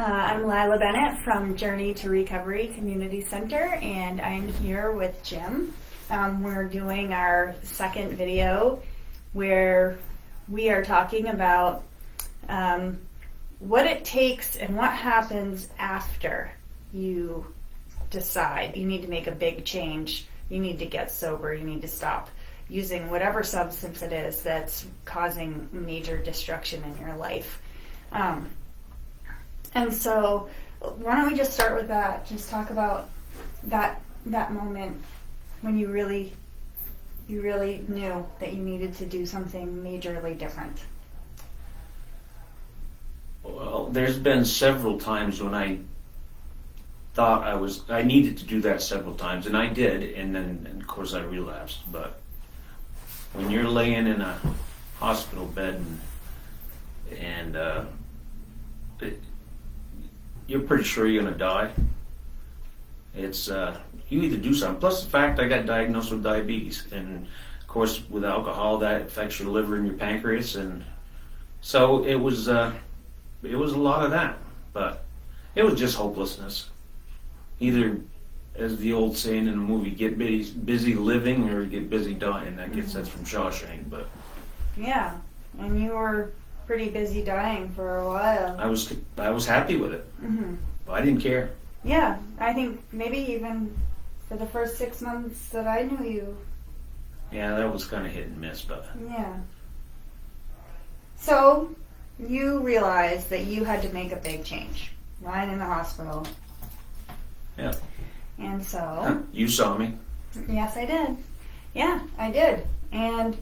I'm Lila Bennett from Journey to Recovery Community Center, and I'm here with Jim. We're doing our second video where we are talking about what it takes and what happens after you decide you need to make a big change, you need to get sober, you need to stop using whatever substance it is that's causing major destruction in your life. And so why don't we just start with that, just talk about that moment when you really knew that you needed to do something majorly different. Well, there's been several times when I thought I needed to do that several times, and I did, and then of course I relapsed. But when you're laying in a hospital bed and you're pretty sure you're gonna die, it's you either do something. Plus the fact I got diagnosed with diabetes, and of course with alcohol that affects your liver and your pancreas, and so it was a lot of that. But it was just hopelessness. Either, as the old saying in the movie, get busy living or get busy dying. That's from Shawshank. But yeah, and you were pretty busy dying for a while. I was happy with it. Mm-hmm. I didn't care. Yeah, I think maybe even for the first 6 months that I knew you. Yeah, that was kind of hit and miss, but yeah. So you realized that you had to make a big change, lying in the hospital. Yeah. And so you saw me. Yes, I did. Yeah, I did. And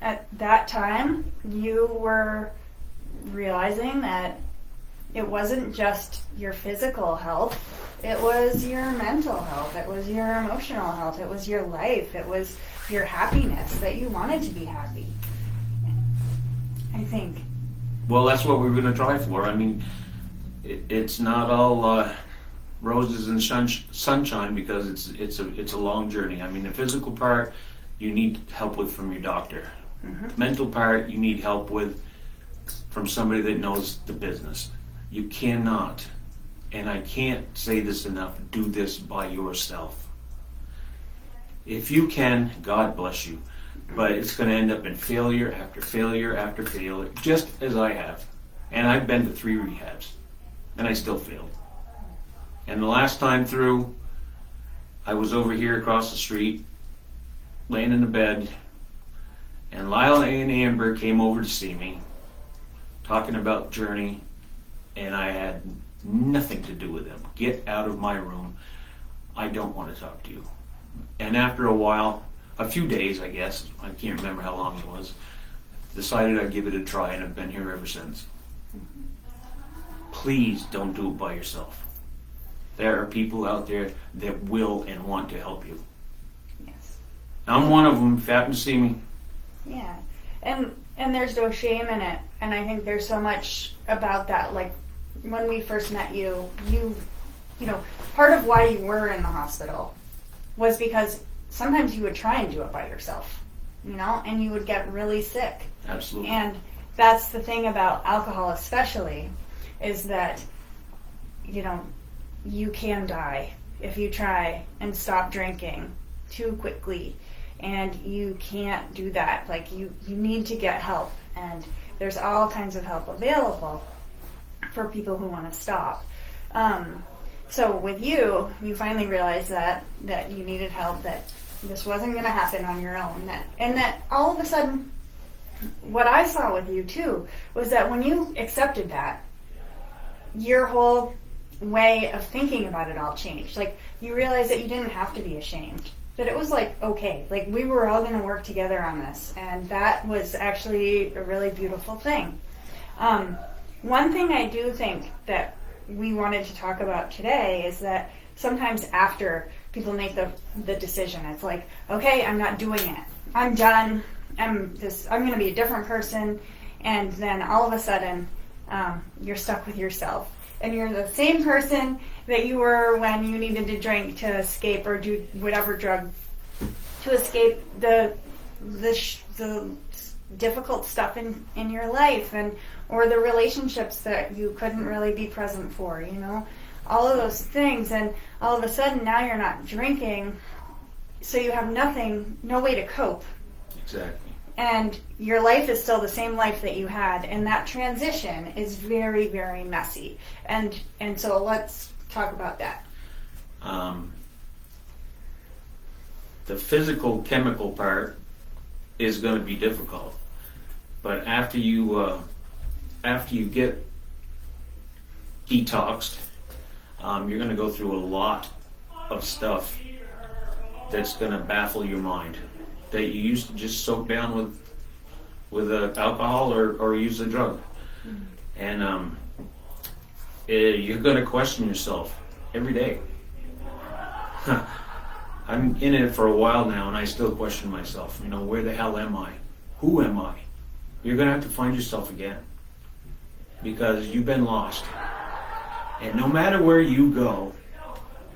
at that time, you were realizing that it wasn't just your physical health, it was your mental health, it was your emotional health, it was your life, it was your happiness, that you wanted to be happy, I think. Well, that's what we were going to try for. I mean, it's not all roses and sunshine, because it's a long journey. I mean, the physical part you need help with from your doctor. Mm-hmm. Mental part you need help with from somebody that knows the business. You cannot, and I can't say this enough, do this by yourself. If you can, God bless you, but it's going to end up in failure after failure after failure, just as I have. And I've been to 3 rehabs, and I still failed. And the last time through, I was over here across the street, laying in the bed, and Lila and Amber came over to see me, talking about Journey, and I had nothing to do with them. Get out of my room. I don't want to talk to you. And after a while, a few days I guess, I can't remember how long it was, decided I'd give it a try, and I've been here ever since. Please don't do it by yourself. There are people out there that will and want to help you. Yes. I'm one of them. If you happen to see me. Yeah. And there's no shame in it. And I think there's so much about that. Like, when we first met you part of why you were in the hospital was because sometimes you would try and do it by yourself, and you would get really sick. Absolutely. And that's the thing about alcohol especially, is that, you can die if you try and stop drinking too quickly. And you can't do that. Like, you need to get help. And there's all kinds of help available for people who want to stop. So with you finally realized that you needed help, that this wasn't going to happen on your own. And that all of a sudden, what I saw with you too, was that when you accepted that, your whole way of thinking about it all changed. Like, you realized that you didn't have to be ashamed. That it was like, okay, like we were all going to work together on this. And that was actually a really beautiful thing. One thing I do think that we wanted to talk about today is that sometimes after people make the decision, it's like, okay, I'm not doing it. I'm done. I'm going to be a different person. And then all of a sudden, you're stuck with yourself. And you're the same person that you were when you needed to drink to escape, or do whatever drug to escape the difficult stuff in your life, or the relationships that you couldn't really be present for, you know, all of those things. And all of a sudden now you're not drinking, so you have nothing, no way to cope. Exactly. And your life is still the same life that you had, and that transition is very, very messy. And so let's talk about that. The physical, chemical part is going to be difficult, but after you get detoxed, you're going to go through a lot of stuff that's going to baffle your mind that you used to just soak down with alcohol or use a drug. And you're going to question yourself every day. I'm in it for a while now, and I still question myself. You know, where the hell am I? Who am I? You're going to have to find yourself again, because you've been lost. And no matter where you go,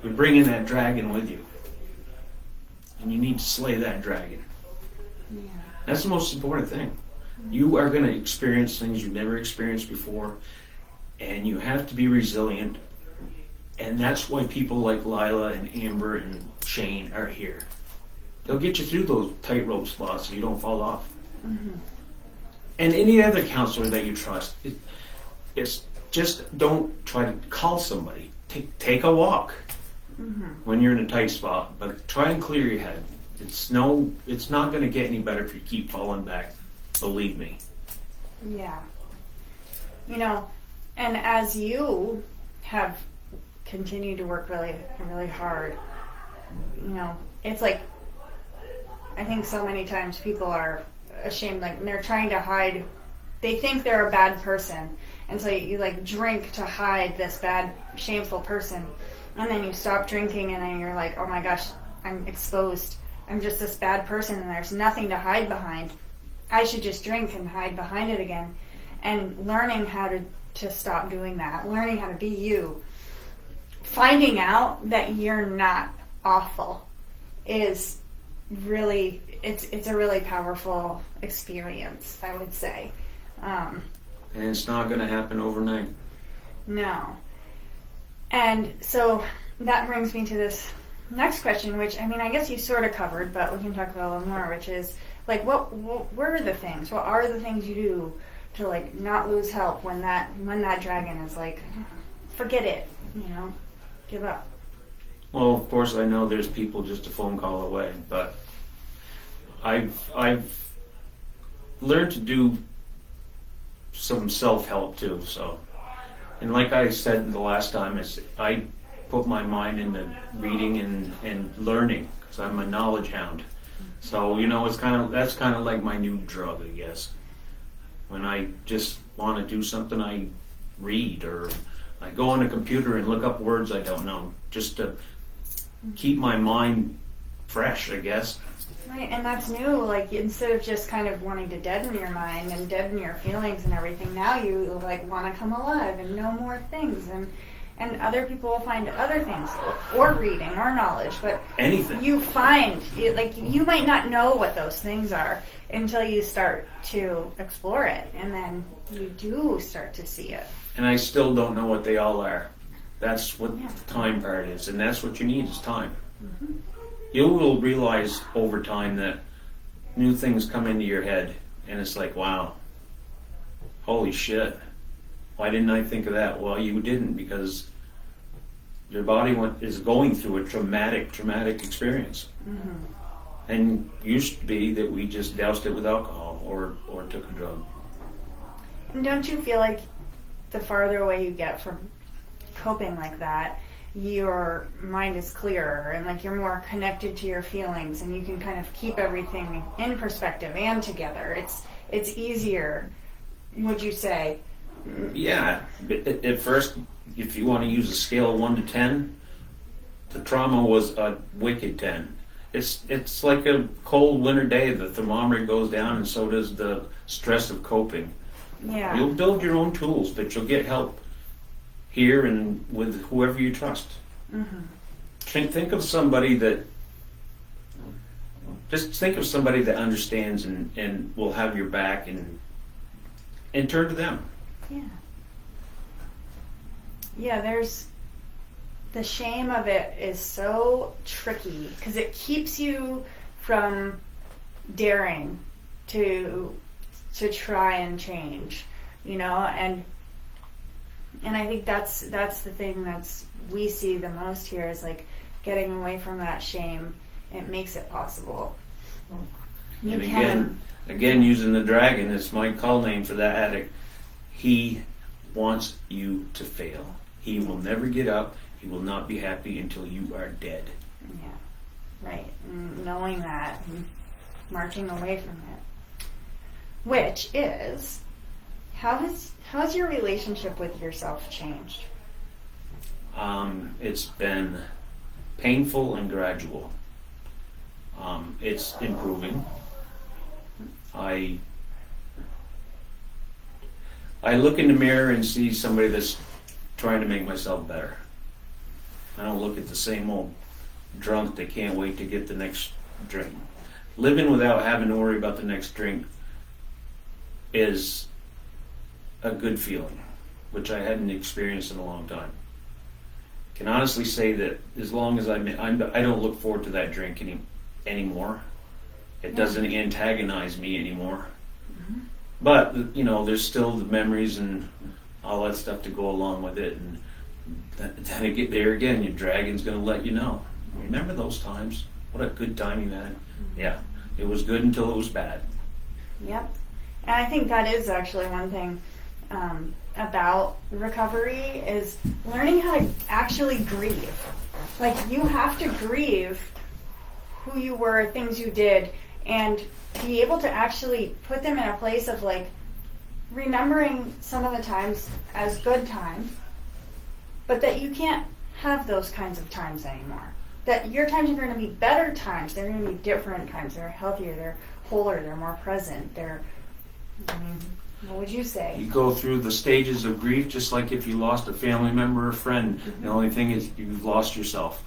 you're bringing that dragon with you. And you need to slay that dragon. Yeah. That's the most important thing. You are going to experience things you've never experienced before, and you have to be resilient. And that's why people like Lila and Amber and Shane are here. They'll get you through those tightrope spots so you don't fall off. Mm-hmm. And any other counselor that you trust, it's just don't try to call somebody. Take a walk when you're in a tight spot, but try and clear your head. It's not going to get any better if you keep falling back. Believe me. Yeah. You know, and as you have continued to work really, really hard, you know, it's like, I think so many times people are ashamed, like they're trying to hide, they think they're a bad person, and so you like drink to hide this bad, shameful person, and then you stop drinking and then you're like, oh my gosh, I'm exposed, I'm just this bad person and there's nothing to hide behind. I should just drink and hide behind it again. And learning how to stop doing that, learning how to be you, finding out that you're not awful is really, it's a really powerful experience, I would say. And it's not going to happen overnight. No. And so that brings me to this next question, which, I mean, I guess you sort of covered, but we can talk about a little more, which is, like, what are the things? What are the things you do to, like, not lose help when that dragon is like, forget it, you know, give up? Well, of course, I know there's people just a phone call away, but I've learned to do some self-help too. So, and like I said the last time, I put my mind into reading and learning, because I'm a knowledge hound. So, you know, that's kind of like my new drug, I guess. When I just want to do something, I read, or I go on a computer and look up words I don't know, just to keep my mind fresh, I guess. Right, and that's new. Like, instead of just kind of wanting to deaden your mind and deaden your feelings and everything, now you like want to come alive and know more things, and other people will find other things, or reading, or knowledge, but anything you find, like, you might not know what those things are until you start to explore it, and then you do start to see it. And I still don't know what they all are. That's what the time part is, and that's what you need is time. Mm-hmm. You will realize over time that new things come into your head, and it's like, wow, holy shit. Why didn't I think of that? Well, you didn't, because your body is going through a traumatic experience. Mm-hmm. And used to be that we just doused it with alcohol or took a drug. And don't you feel like the farther away you get from coping like that, your mind is clearer, and like you're more connected to your feelings, and you can kind of keep everything in perspective and together. It's easier, would you say? Yeah. At first, if you want to use a scale of 1 to 10, the trauma was a wicked 10. It's like a cold winter day. The thermometer goes down, and so does the stress of coping. Yeah. You'll build your own tools, but you'll get help here and with whoever you trust. Mm-hmm. Think of somebody that understands and will have your back, and turn to them. Yeah. Yeah, there's the shame of it is so tricky because it keeps you from daring to try and change, and I think that's the thing we see the most here is like getting away from that shame. It makes it possible. You And again, using the dragon, it's my call name for that addict. He wants you to fail. He will never get up. He will not be happy until you are dead. Yeah, right. And knowing that, and marching away from it. Which is, how's your relationship with yourself changed? It's been painful and gradual. It's improving. I look in the mirror and see somebody that's trying to make myself better. I don't look at the same old drunk that can't wait to get the next drink. Living without having to worry about the next drink is a good feeling, which I hadn't experienced in a long time. Can honestly say that as long as I don't look forward to that drink anymore. It doesn't antagonize me anymore. Mm-hmm. But, there's still the memories and all that stuff to go along with it. And then there again, your dragon's going to let you know. Remember those times? What a good time you had. Mm-hmm. Yeah, it was good until it was bad. Yep. And I think that is actually one thing about recovery is learning how to actually grieve. Like, you have to grieve who you were, things you did, and be able to actually put them in a place of like remembering some of the times as good times, but that you can't have those kinds of times anymore. That your times are going to be better times. They're going to be different times. They're healthier. They're wholer. They're more present. What would you say? You go through the stages of grief just like if you lost a family member or friend. Mm-hmm. The only thing is you've lost yourself.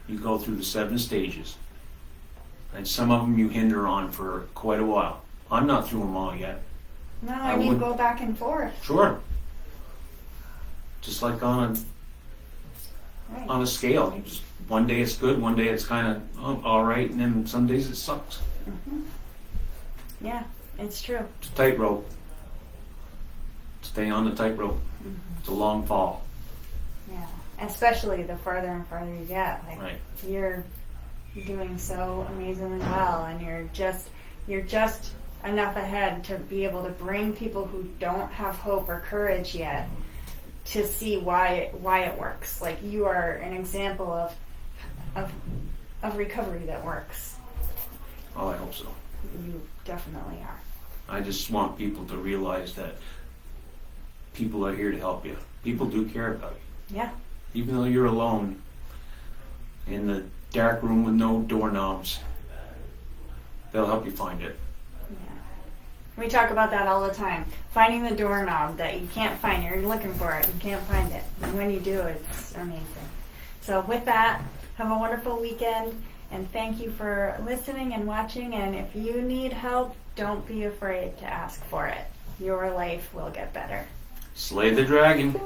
You go through the 7 stages. And some of them you hinder on for quite a while. I'm not through them all yet. No, I need to go back and forth. Sure. Just like on a scale. You just one day it's good, one day it's kind of all right, and then some days it sucks. Mm-hmm. Yeah, it's true. It's a tightrope. Stay on the tightrope. Mm-hmm. It's a long fall. Yeah, especially the farther and farther you get. Like, right. You're doing so amazingly well, and you're just enough ahead to be able to bring people who don't have hope or courage yet to see why it works. Like, you are an example of recovery that works. Oh, I hope so. You definitely are. I just want people to realize that people are here to help you. People do care about you. Yeah. Even though you're alone in the dark room with no doorknobs, they'll help you find it. Yeah. We talk about that all the time. Finding the doorknob that you can't find. You're looking for it. You can't find it. And when you do, it's amazing. So with that, have a wonderful weekend. And thank you for listening and watching. And if you need help, don't be afraid to ask for it. Your life will get better. Slay the dragon.